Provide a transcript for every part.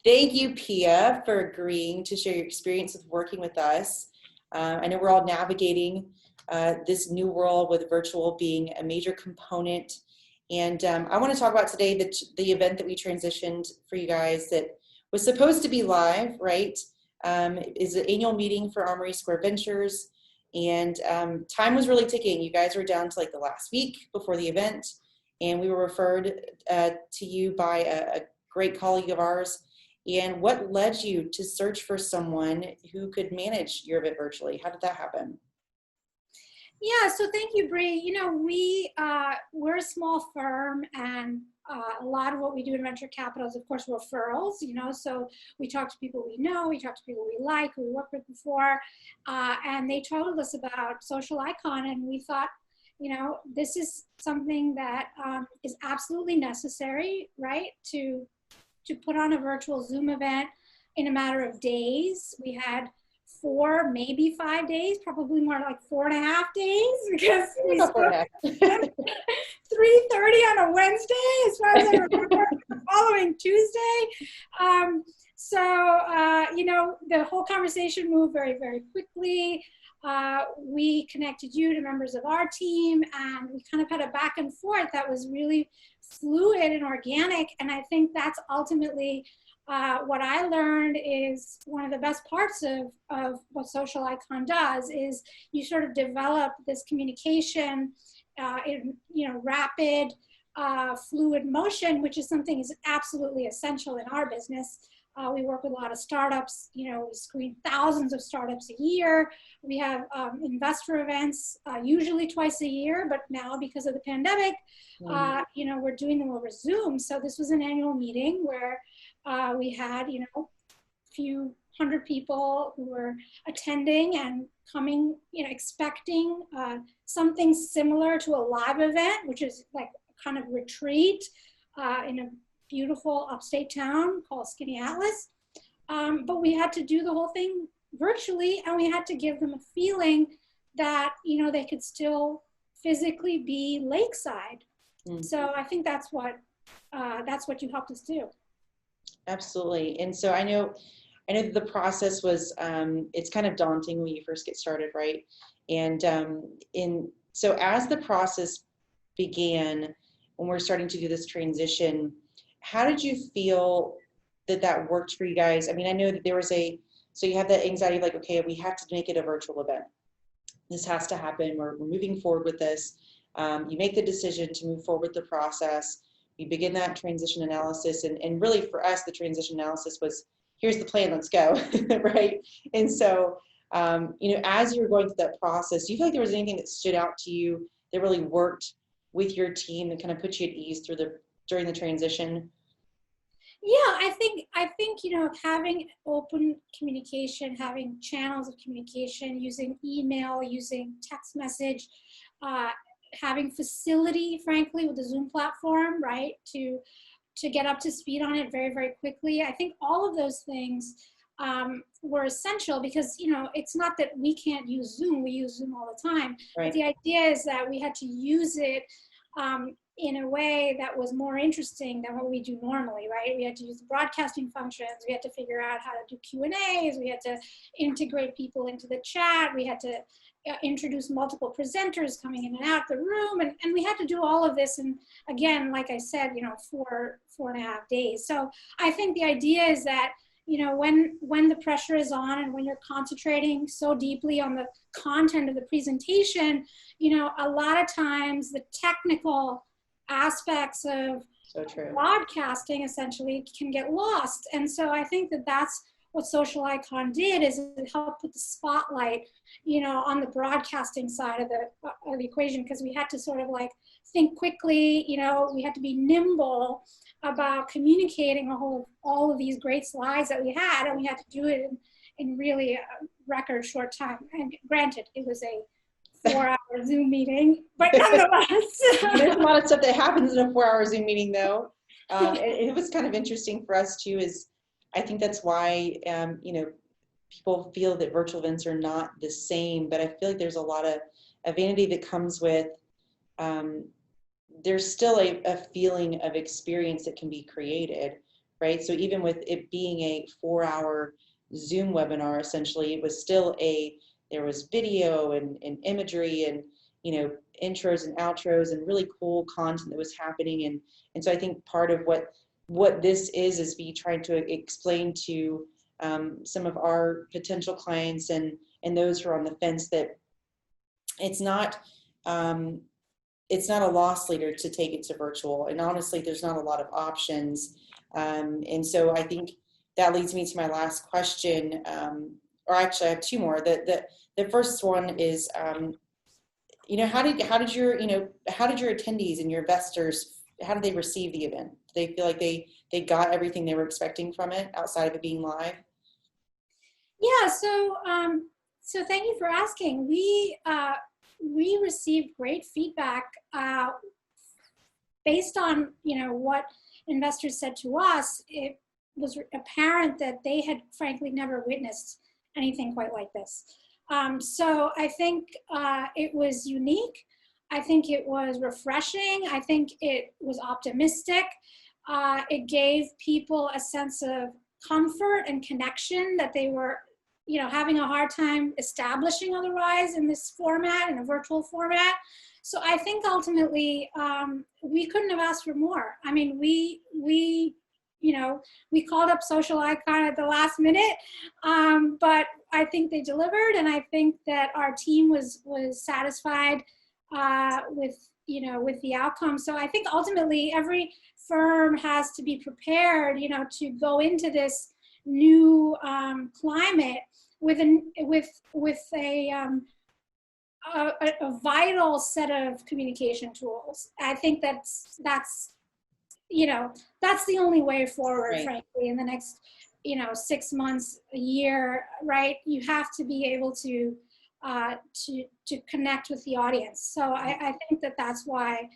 Thank you, Pia, for agreeing to share your experience with working with us. I know we're all navigating this new world with virtual being a major component. And I want to talk about today the event that we transitioned for you guys that was supposed to be live, right? Is an annual meeting for Armory Square Ventures. And time was really ticking. You guys were down to like the last week before the event. And we were referred to you by a great colleague of ours. And what led you to search for someone who could manage your event virtually? How did that happen? Yeah, so thank you, Bri. You know, we're a small firm, and a lot of what we do in venture capital is, of course, referrals. You know, so we talk to people we know, we talk to people we like, who we worked with before, and they told us about Social Icon, and we thought, you know, this is something that is absolutely necessary, right? To put on a virtual Zoom event in a matter of days. We had 4, maybe 5 days, probably more like 4.5 days, because we spoke at 3:30 on a Wednesday, as far as I remember, the following Tuesday. You know, the whole conversation moved very, very quickly. We connected you to members of our team, and we kind of had a back and forth that was really fluid and organic. And I think that's ultimately what I learned is one of the best parts of what Social Icon does is you sort of develop this communication in, you know, rapid, fluid motion, which is something is absolutely essential in our business. We work with a lot of startups. You know, we screen thousands of startups a year. We have investor events, usually twice a year, but now because of the pandemic, you know, we're doing them over Zoom. So this was an annual meeting where we had, you know, a few hundred people who were attending and coming, you know, expecting something similar to a live event, which is like a kind of retreat in a beautiful upstate town called Skinny Atlas. But we had to do the whole thing virtually, and we had to give them a feeling that, you know, they could still physically be lakeside. So I think that's what you helped us do. Absolutely. And so I know that the process was, it's kind of daunting when you first get started, right? And so as the process began, when we're starting to do this transition, how did you feel that worked for you guys? I mean, I know that there was so you have that anxiety of like, okay, we have to make it a virtual event. This has to happen. We're moving forward with this. You make the decision to move forward with the process. You begin that transition analysis. And really for us, the transition analysis was, here's the plan, let's go, right? And so, you know, as you were going through that process, do you feel like there was anything that stood out to you that really worked with your team that kind of put you at ease during the transition? Yeah, I think, you know, having open communication, having channels of communication, using email, using text message, having facility, frankly, with the Zoom platform, right, to get up to speed on it very, very quickly. I think all of those things were essential because, you know, it's not that we can't use Zoom, we use Zoom all the time. Right. But the idea is that we had to use it in a way that was more interesting than what we do normally, right? We had to use the broadcasting functions. We had to figure out how to do Q&As. We had to integrate people into the chat. We had to introduce multiple presenters coming in and out the room. And we had to do all of this. And again, like I said, you know, 4.5 days. So I think the idea is that, you know, when the pressure is on and when you're concentrating so deeply on the content of the presentation, you know, a lot of times the technical aspects of broadcasting essentially can get lost. And so I think that that's what Social Icon did, is it helped put the spotlight, you know, on the broadcasting side of the equation, because we had to sort of like think quickly, you know, we had to be nimble about communicating all of these great slides that we had, and we had to do it in really a record short time. And granted, it was a 4-hour Zoom meeting, but nonetheless. There's a lot of stuff that happens in a 4-hour Zoom meeting, though. It was kind of interesting for us too. Is I think that's why you know, people feel that virtual events are not the same, but I feel like there's a lot of vanity that comes with. There's still a feeling of experience that can be created right? So even with it being a 4-hour Zoom webinar, essentially, it was still there was video and imagery and, you know, intros and outros and really cool content that was happening. And so I think part of what this is me trying to explain to some of our potential clients and those who are on the fence that it's not a loss leader to take it to virtual. And honestly, there's not a lot of options. And so I think that leads me to my last question, or actually I have two more. The first one is, you know, how did your attendees and your investors, how did they receive the event? Did they feel like they got everything they were expecting from it outside of it being live? Yeah, so thank you for asking. We received great feedback based on, you know, what investors said to us. It was apparent that they had frankly never witnessed anything quite like this. So I think it was unique. I think it was refreshing. I think it was optimistic. It gave people a sense of comfort and connection that they were, you know, having a hard time establishing otherwise in this format, in a virtual format. So I think ultimately we couldn't have asked for more. I mean, we you know, we called up Social Icon at the last minute, but I think they delivered, and I think that our team was satisfied with, you know, with the outcome. So I think ultimately every firm has to be prepared, you know, to go into this new climate with a vital set of communication tools. I think that's you know, that's the only way forward, right, frankly, in the next, you know, 6 months, a year, right? You have to be able to connect with the audience. So I think that that's why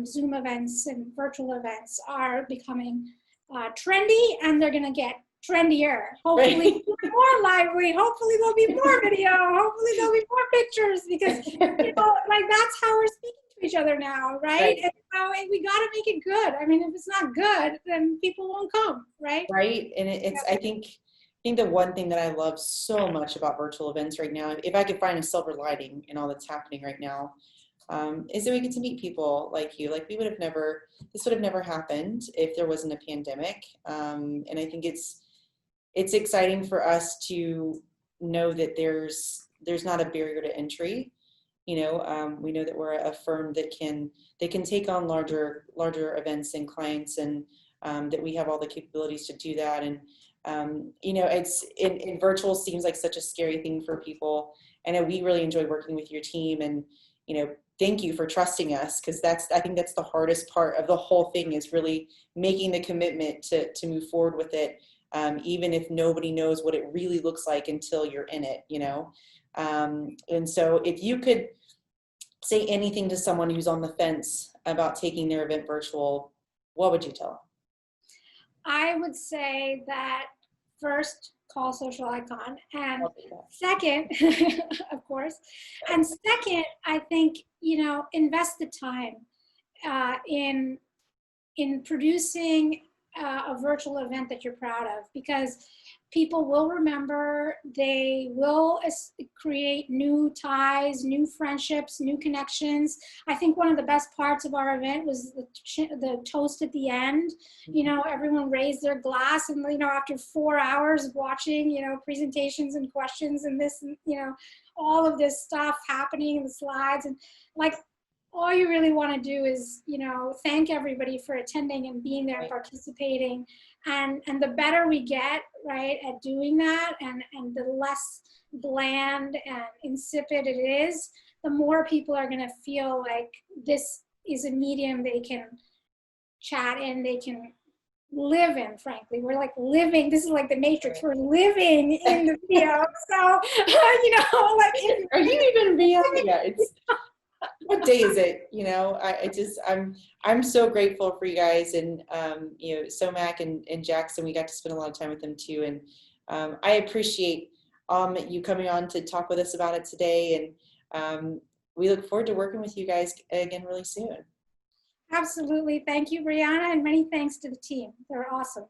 Zoom events and virtual events are becoming trendy, and they're going to get trendier. Hopefully more lively. Hopefully there'll be more video. Hopefully there'll be more pictures, because, you know, like, that's how we're speaking to each other now, right? And so we got to make it good. I mean, if it's not good, then people won't come, right? Right. And it's, I think the one thing that I love so much about virtual events right now, if I could find a silver lining in all that's happening right now, is that we get to meet people like you. Like, this would have never happened if there wasn't a pandemic. And I think it's exciting for us to know that there's not a barrier to entry. You know, we know that we're a firm that can take on larger events and clients, and that we have all the capabilities to do that. And you know, it's in virtual seems like such a scary thing for people. I know we really enjoy working with your team, and, you know, thank you for trusting us, because I think that's the hardest part of the whole thing, is really making the commitment to move forward with it, even if nobody knows what it really looks like until you're in it, you know. And so if you could say anything to someone who's on the fence about taking their event virtual, what would you tell them? I would say that first, call Social Icon, and second, of course, and second, I think, you know, invest the time in producing a virtual event that you're proud of, because people will remember. They will create new ties, new friendships, new connections. I think one of the best parts of our event was the toast at the end. You know, everyone raised their glass, and, you know, after 4 hours of watching, you know, presentations and questions and this, and, you know, all of this stuff happening in the slides, and, like, all you really want to do is, you know, thank everybody for attending and being there and participating. And the better we get, right, at doing that, and the less bland and insipid it is, the more people are going to feel like this is a medium they can chat in, they can live in. Frankly, we're like living, this is like the Matrix, we're living in the video. So, you know, like, are you even real? Yeah, it's what day is it? You know, I'm so grateful for you guys, and you know, Somac and Jackson, we got to spend a lot of time with them too, and I appreciate you coming on to talk with us about it today, and we look forward to working with you guys again really soon. Absolutely. Thank you, Brianna, and many thanks to the team. They're awesome.